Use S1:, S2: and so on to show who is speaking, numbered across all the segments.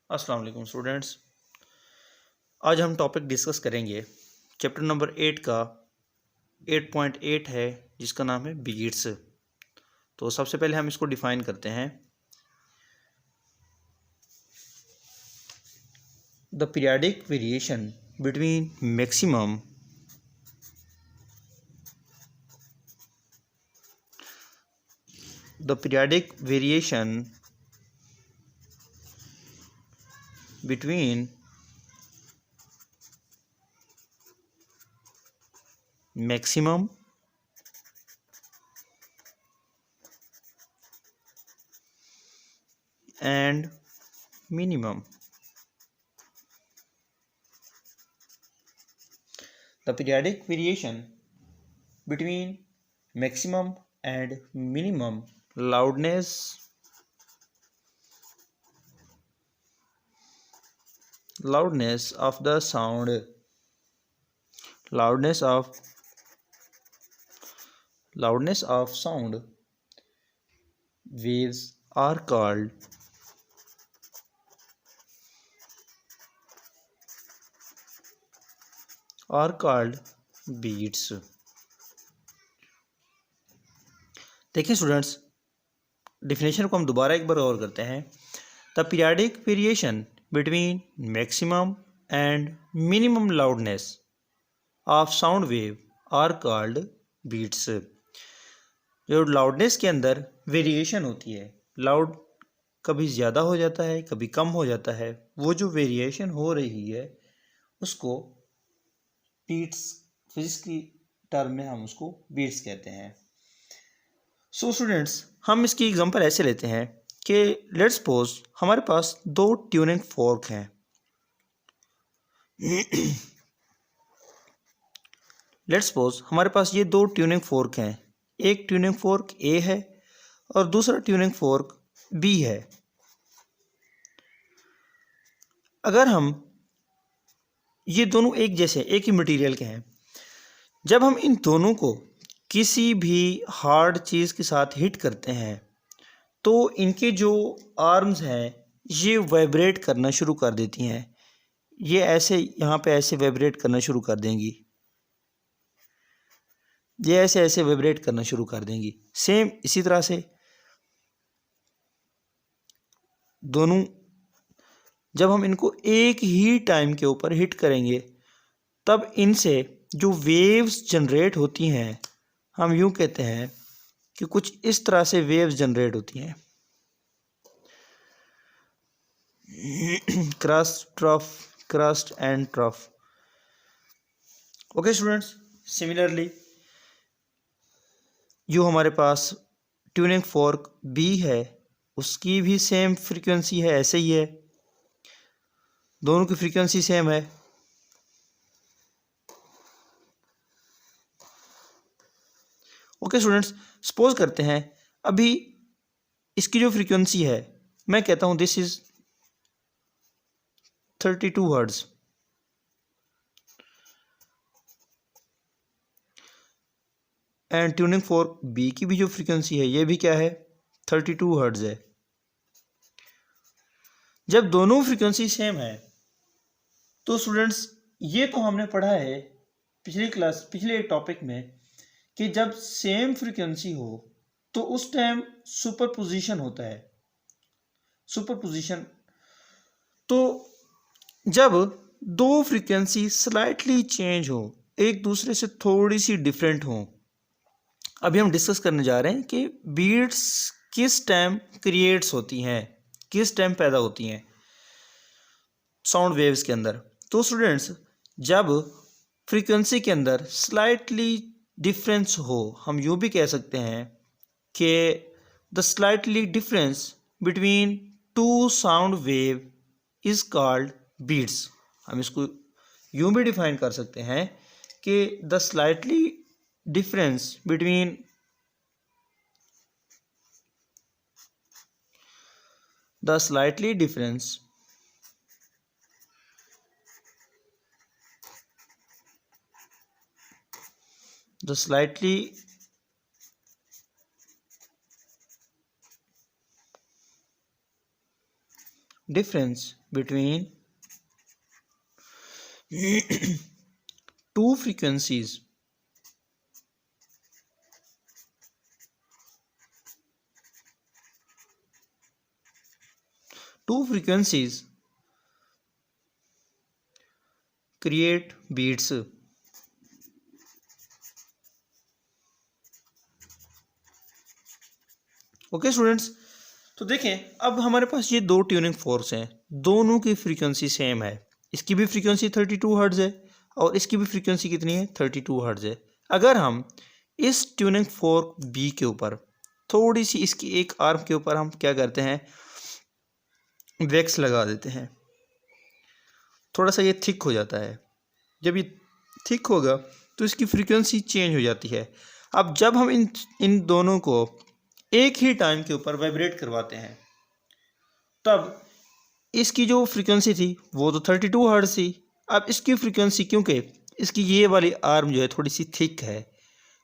S1: अस्सलाम वालेकुम स्टूडेंट्स। आज हम टॉपिक डिस्कस करेंगे चैप्टर नंबर 8 का 8.8 है जिसका नाम है बीट्स। तो सबसे पहले हम इसको डिफाइन करते हैं। The periodic variation between maximum the periodic variation between maximum and minimum. The periodic variation between maximum and minimum loudness of the sound loudness of sound waves are called beats। देखिए students, definition को हम दोबारा एक बार और करते हैं। The periodic variation between maximum and minimum loudness of sound wave are called beats. जो लाउडनेस के अंदर वेरिएशन होती है, लाउड कभी ज़्यादा हो जाता है कभी कम हो जाता है, वो जो वेरिएशन हो रही है उसको बीट्स, फिजिक्स की टर्म में हम उसको बीट्स कहते हैं। सो स्टूडेंट्स, हम इसकी एग्जांपल ऐसे लेते हैं कि लेट्स सपोज हमारे पास दो ट्यूनिंग फोर्क हैं। लेट्स सपोज हमारे पास ये दो ट्यूनिंग फोर्क हैं। एक ट्यूनिंग फोर्क ए है और दूसरा ट्यूनिंग फोर्क बी है। अगर हम ये दोनों एक जैसे एक ही मटेरियल के हैं, जब हम इन दोनों को किसी भी हार्ड चीज़ के साथ हिट करते हैं तो इनके जो आर्म्स हैं ये वाइब्रेट करना शुरू कर देती हैं। ये ऐसे यहाँ पे ऐसे वाइब्रेट करना शुरू कर देंगी, ये ऐसे ऐसे वाइब्रेट करना शुरू कर देंगी। सेम इसी तरह से दोनों जब हम इनको एक ही टाइम के ऊपर हिट करेंगे तब इनसे जो वेव्स जनरेट होती हैं, हम यूँ कहते हैं कि कुछ इस तरह से वेव्स जनरेट होती हैं। Crust and trough. Okay students, similarly जो हमारे पास ट्यूनिंग फोर्क बी है उसकी भी सेम फ्रीक्वेंसी है, ऐसे ही है, दोनों की फ्रीक्वेंसी सेम है। ओके स्टूडेंट्स, सपोज करते हैं अभी इसकी जो फ्रीक्वेंसी है, मैं कहता हूँ this is 32 hertz and tuning fork B की भी जो फ्रीक्वेंसी है ये भी क्या है, 32 हर्ट्ज है। जब दोनों फ्रीक्वेंसी सेम है तो स्टूडेंट्स ये तो हमने पढ़ा है पिछले टॉपिक में कि जब सेम फ्रीक्वेंसी हो तो उस टाइम सुपरपोजिशन होता है। सुपरपोजिशन तो जब दो फ्रीक्वेंसी स्लाइटली चेंज हो, एक दूसरे से थोड़ी सी डिफरेंट हो। अभी हम डिस्कस करने जा रहे हैं कि बीट्स किस टाइम क्रिएट्स होती हैं, किस टाइम पैदा होती हैं साउंड वेव्स के अंदर। तो स्टूडेंट्स जब फ्रीक्वेंसी के अंदर स्लाइटली डिफरेंस हो, हम यूँ भी कह सकते हैं कि the slightly difference between two sound wave is called beats. हम इसको यूँ भी डिफाइन कर सकते हैं कि the slightly difference between the slightly difference the slightly difference between two frequencies create beats. Okay students, तो देखें अब हमारे पास ये दो ट्यूनिंग फोर्क्स हैं, दोनों की फ्रीक्वेंसी सेम है। इसकी भी फ्रीक्वेंसी 32 हर्ट्ज है और इसकी भी फ्रीक्वेंसी कितनी है, 32 हर्ट्ज है। अगर हम इस ट्यूनिंग फोर्क बी के ऊपर थोड़ी सी इसकी एक आर्म के ऊपर हम क्या करते हैं, वैक्स लगा देते हैं, थोड़ा सा ये थिक हो जाता है। जब ये थिक होगा तो इसकी फ्रीक्वेंसी चेंज हो जाती है। अब जब हम इन दोनों को एक ही टाइम के ऊपर वाइब्रेट करवाते हैं तब इसकी जो फ्रीक्वेंसी थी वो तो 32 हर्ट्ज थी। अब इसकी फ्रीक्वेंसी, क्योंकि इसकी ये वाली आर्म जो है थोड़ी सी थिक है,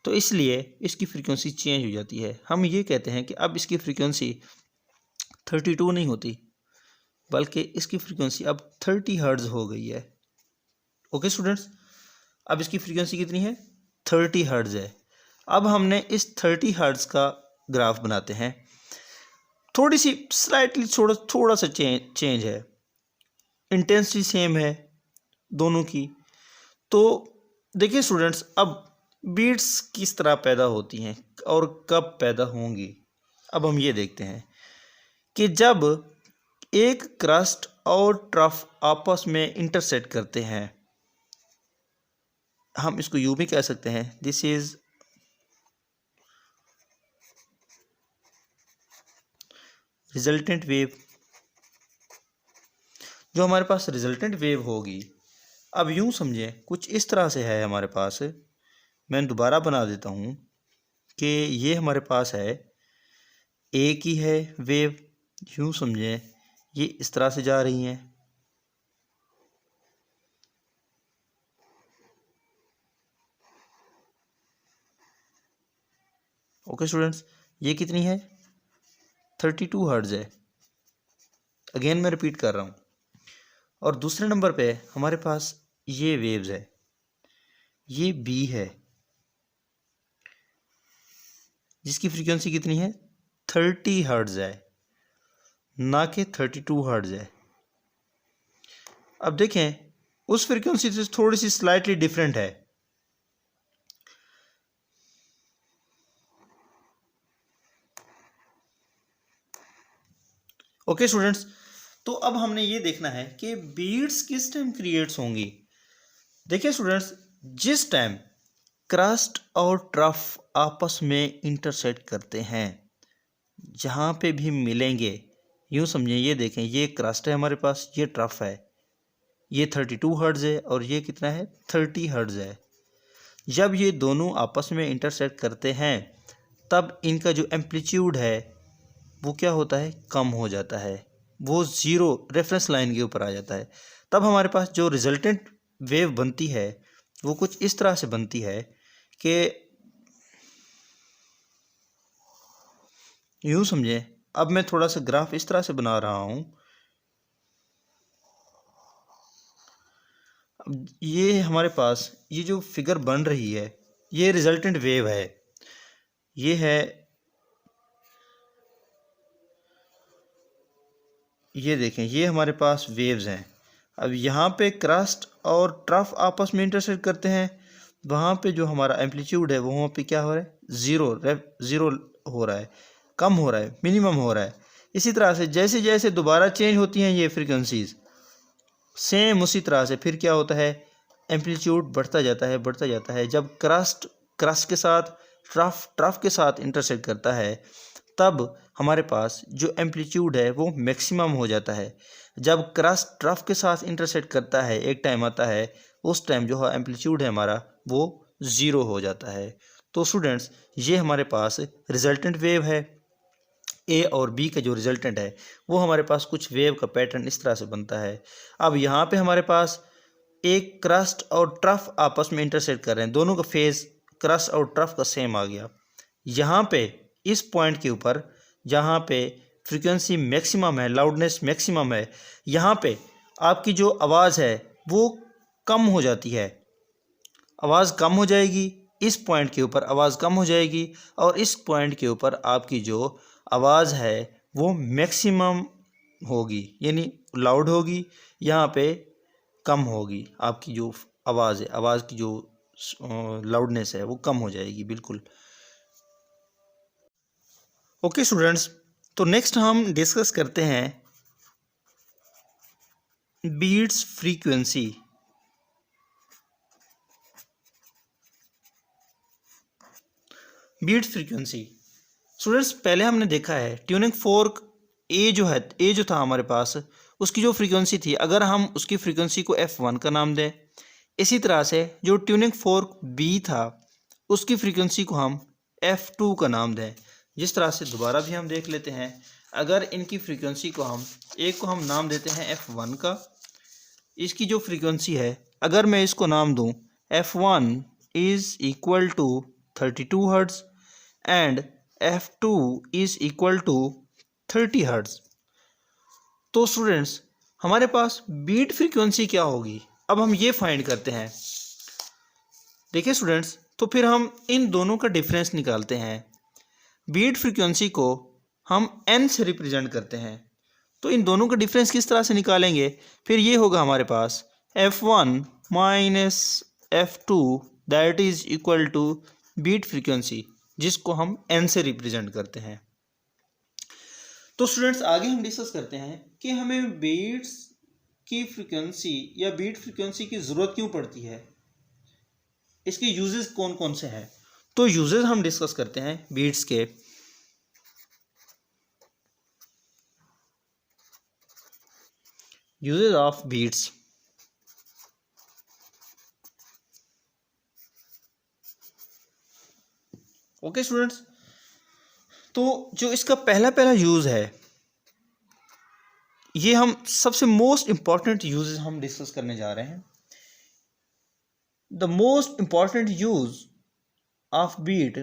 S1: तो इसलिए इसकी फ्रीक्वेंसी चेंज हो जाती है। हम ये कहते हैं कि अब इसकी फ्रीक्वेंसी 32 नहीं होती, बल्कि इसकी फ्रीक्वेंसी अब 30 हर्ट्ज हो गई है। ओके स्टूडेंट्स, अब इसकी फ्रीक्वेंसी कितनी है, 30 हर्ट्ज है। अब हमने इस 30 हर्ट्ज का ग्राफ बनाते हैं। थोड़ी सी स्लाइटली थोड़ा सा चेंज है, इंटेंसिटी सेम है दोनों की। तो देखिए स्टूडेंट्स, अब बीट्स किस तरह पैदा होती हैं और कब पैदा होंगी, अब हम ये देखते हैं कि जब एक क्रस्ट और ट्रफ आपस में इंटरसेक्ट करते हैं, हम इसको यूं भी कह सकते हैं, दिस इज रिजल्टेंट वेव। जो हमारे पास रिजल्टेंट वेव होगी, अब यूं समझें कुछ इस तरह से है हमारे पास। मैं दोबारा बना देता हूं कि ये हमारे पास है, एक ही है वेव, यूं समझें ये इस तरह से जा रही हैं। ओके स्टूडेंट्स, ये कितनी है, 32 हर्ट्ज है। अगेन मैं रिपीट कर रहा हूँ। और दूसरे नंबर पे हमारे पास ये वेव्स है, ये बी है जिसकी फ्रीक्वेंसी कितनी है, 30 हर्ट्ज है, ना कि 32 हर्ट्ज है। अब देखें उस फ्रीक्वेंसी से थोड़ी सी स्लाइटली डिफरेंट है। ओके स्टूडेंट्स, तो अब हमने ये देखना है कि बीट्स किस टाइम क्रिएट्स होंगी। देखिए स्टूडेंट्स, जिस टाइम क्रस्ट और ट्रफ आपस में इंटरसेक्ट करते हैं, जहाँ पे भी मिलेंगे, यूँ समझें, ये देखें, ये क्रस्ट है हमारे पास, ये ट्रफ है, ये 32 हर्ट्ज है और ये कितना है, 30 हर्ट्ज है। जब ये दोनों आपस में इंटरसेक्ट करते हैं तब इनका जो एम्पलीट्यूड है वो क्या होता है, कम हो जाता है, वो ज़ीरो रेफरेंस लाइन के ऊपर आ जाता है। तब हमारे पास जो रिजल्टेंट वेव बनती है वो कुछ इस तरह से बनती है कि यूँ समझें, अब मैं थोड़ा सा ग्राफ इस तरह से बना रहा हूँ। अब ये हमारे पास ये जो फिगर बन रही है ये रिजल्टेंट वेव है, ये है, ये देखें, ये हमारे पास वेव्स हैं। अब यहाँ पे क्रस्ट और ट्रफ आपस में इंटरसेक्ट करते हैं, वहाँ पे जो हमारा एम्पलीट्यूड है वो वहाँ पे क्या हो रहा है, ज़ीरो हो रहा है, कम हो रहा है, मिनिमम हो रहा है। इसी तरह से जैसे जैसे दोबारा चेंज होती हैं ये फ्रीक्वेंसीज, सेम उसी तरह से फिर क्या होता है, एम्पलीट्यूड बढ़ता जाता है, बढ़ता जाता है। जब क्रस्ट के साथ ट्रफ के साथ इंटरसेक्ट करता है तब हमारे पास जो एम्पलीट्यूड है वो मैक्सिमम हो जाता है। जब क्रस्ट ट्रफ के साथ इंटरसेक्ट करता है, एक टाइम आता है, उस टाइम जो एम्पलीट्यूड है हमारा वो ज़ीरो हो जाता है। तो स्टूडेंट्स, ये हमारे पास रिजल्टेंट वेव है। ए और बी का जो रिजल्टेंट है वो हमारे पास कुछ वेव का पैटर्न इस तरह से बनता है। अब यहाँ पे हमारे पास एक क्रस्ट और ट्रफ आपस में इंटरसेक्ट कर रहे हैं, दोनों का फेज क्रस्ट और ट्रफ का सेम आ गया। यहाँ पे इस पॉइंट के ऊपर जहाँ पे फ्रीक्वेंसी मैक्सिमम है, लाउडनेस मैक्सिमम है, यहाँ पे आपकी जो आवाज़ है वो कम हो जाती है, आवाज़ कम हो जाएगी, इस पॉइंट के ऊपर आवाज़ कम हो जाएगी और इस पॉइंट के ऊपर आपकी जो आवाज़ है वो मैक्सिमम होगी, यानी लाउड होगी, यहाँ पे कम होगी। आपकी जो आवाज़ है, आवाज़ की जो लाउडनेस है वो कम हो जाएगी बिल्कुल। ओके स्टूडेंट्स, तो नेक्स्ट हम डिस्कस करते हैं beats frequency. Beats frequency students, पहले हमने देखा है ट्यूनिंग फोर्क ए जो था हमारे पास, उसकी जो फ्रीक्वेंसी थी, अगर हम उसकी फ्रीक्वेंसी को F1 का नाम दें, इसी तरह से जो ट्यूनिंग फोर्क बी था उसकी फ्रीक्वेंसी को हम F2 का नाम दें। जिस तरह से दोबारा भी हम देख लेते हैं, अगर इनकी फ्रीक्वेंसी को एक को हम नाम देते हैं F1 का, इसकी जो फ्रीक्वेंसी है अगर मैं इसको नाम दूं F1 is equal to 32 hertz and F2 is equal to 30 hertz, तो स्टूडेंट्स हमारे पास बीट फ्रीक्वेंसी क्या होगी, अब हम ये फाइंड करते हैं। देखिए स्टूडेंट्स, तो फिर हम इन दोनों का डिफरेंस निकालते हैं। बीट फ्रीक्वेंसी को हम n से रिप्रेजेंट करते हैं, तो इन दोनों का डिफरेंस किस तरह से निकालेंगे, फिर ये होगा हमारे पास F1 minus F2 that is equal to beat frequency, जिसको हम n से रिप्रेजेंट करते हैं। तो स्टूडेंट्स आगे हम डिस्कस करते हैं कि हमें बीट्स की फ्रीक्वेंसी या बीट फ्रीक्वेंसी की ज़रूरत क्यों पड़ती है, इसके यूजेस कौन कौन से हैं। तो यूजेस हम डिस्कस करते हैं बीट्स के। Uses of beats, okay students, तो जो इसका पहला यूज़ है, ये हम सबसे मोस्ट इंपॉर्टेंट यूजेस हम डिस्कस करने जा रहे हैं। The most important use of beat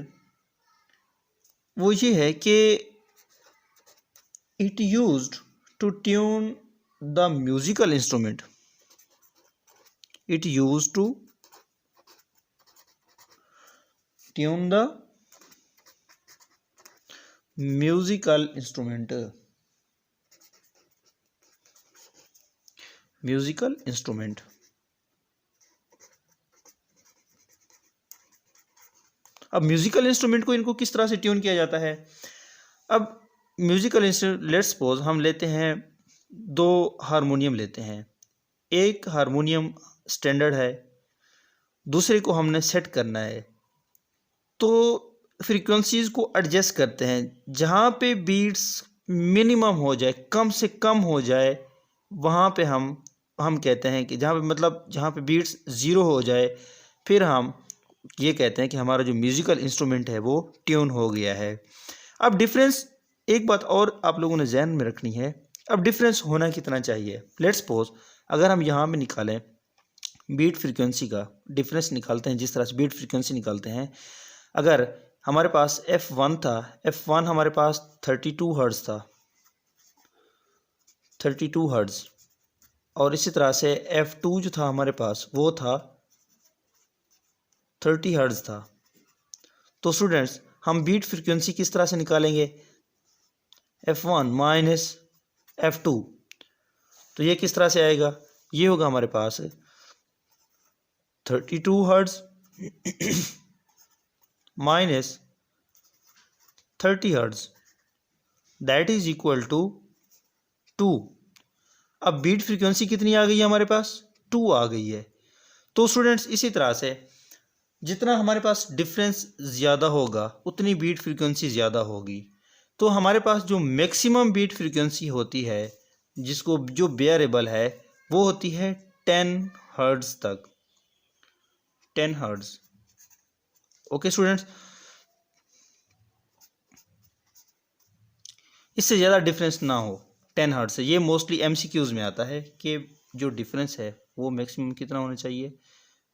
S1: वो ये है कि it used to tune the musical instrument, it used to tune the musical instrument, musical instrument. अब म्यूजिकल इंस्ट्रूमेंट को इनको किस तरह से ट्यून किया जाता है। अब म्यूजिकल इंस्ट्रूमेंट, लेट्स सपोज हम लेते हैं 2 हारमोनियम लेते हैं, एक हारमोनियम स्टैंडर्ड है, दूसरे को हमने सेट करना है, तो फ्रीक्वेंसीज को एडजस्ट करते हैं, जहाँ पे बीट्स मिनिमम हो जाए, कम से कम हो जाए, वहाँ पे हम कहते हैं कि जहाँ पे बीट्स ज़ीरो हो जाए, फिर हम ये कहते हैं कि हमारा जो म्यूज़िकल इंस्ट्रूमेंट है वो ट्यून हो गया है। अब डिफरेंस, एक बात और आप लोगों ने ध्यान में रखनी है, अब डिफरेंस होना कितना चाहिए। लेट्स सपोज अगर हम यहाँ पे निकालें बीट फ्रीक्वेंसी का डिफरेंस निकालते हैं, जिस तरह से बीट फ्रीक्वेंसी निकालते हैं, अगर हमारे पास F1 था, F1 हमारे पास 32 हर्ट्ज़ था, 32 हर्ट्ज़, और इसी तरह से F2 जो था हमारे पास वो था 30 हर्ट्ज़ था। तो स्टूडेंट्स हम बीट फ्रीक्वेंसी किस तरह से निकालेंगे, F1 माइनस F2, तो ये किस तरह से आएगा, ये होगा हमारे पास 32 hertz minus 30 hertz that is equal to 2। अब बीट फ्रीक्वेंसी कितनी आ गई है हमारे पास, 2 आ गई है। तो स्टूडेंट्स इसी तरह से जितना हमारे पास डिफरेंस ज़्यादा होगा उतनी बीट फ्रीक्वेंसी ज़्यादा होगी। तो हमारे पास जो मैक्सिमम बीट फ्रीक्वेंसी होती है, जिसको जो बेयरेबल है, वो होती है 10 हर्ट्ज़ तक, 10 हर्ट्ज़। ओके स्टूडेंट्स, इससे ज़्यादा डिफरेंस ना हो 10 हर्ट्ज़ से। ये मोस्टली MCQs में आता है कि जो डिफरेंस है वो मैक्सिमम कितना होना चाहिए,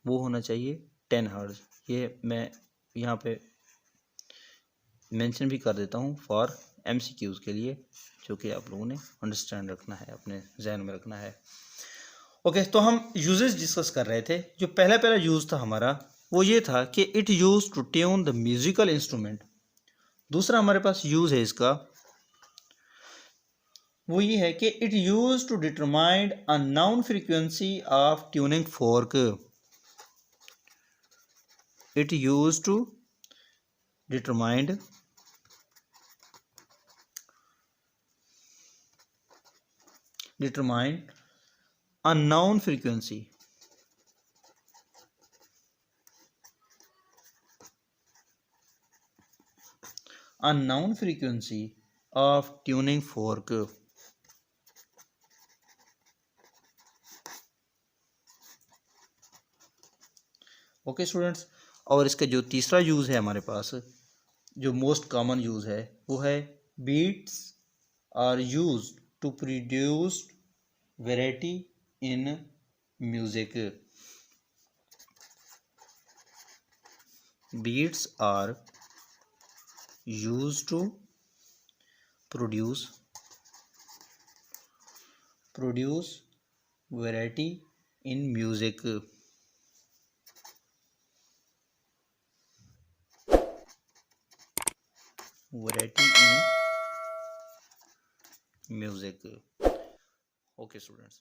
S1: वो होना चाहिए 10 हर्ट्ज़। ये मैं यहाँ पे मेंशन भी कर देता हूँ फॉर MCQs के लिए, जो कि आप लोगों ने अंडरस्टैंड रखना है, अपने जहन में रखना है। ओके, तो हम यूजेस डिस्कस कर रहे थे। जो पहला यूज था हमारा वो ये था कि it use to tune the musical instrument. दूसरा हमारे पास यूज है इसका, वो ये है कि it use to determine a known frequency of tuning fork. It use to determined a noun frequency of tuning fork। Okay students, और इसका जो तीसरा यूज़ है हमारे पास, जो मोस्ट कॉमन यूज़ है, वो है beats are use to produce variety in music. Beats are use to produce variety in music. Variety in music. Okay students,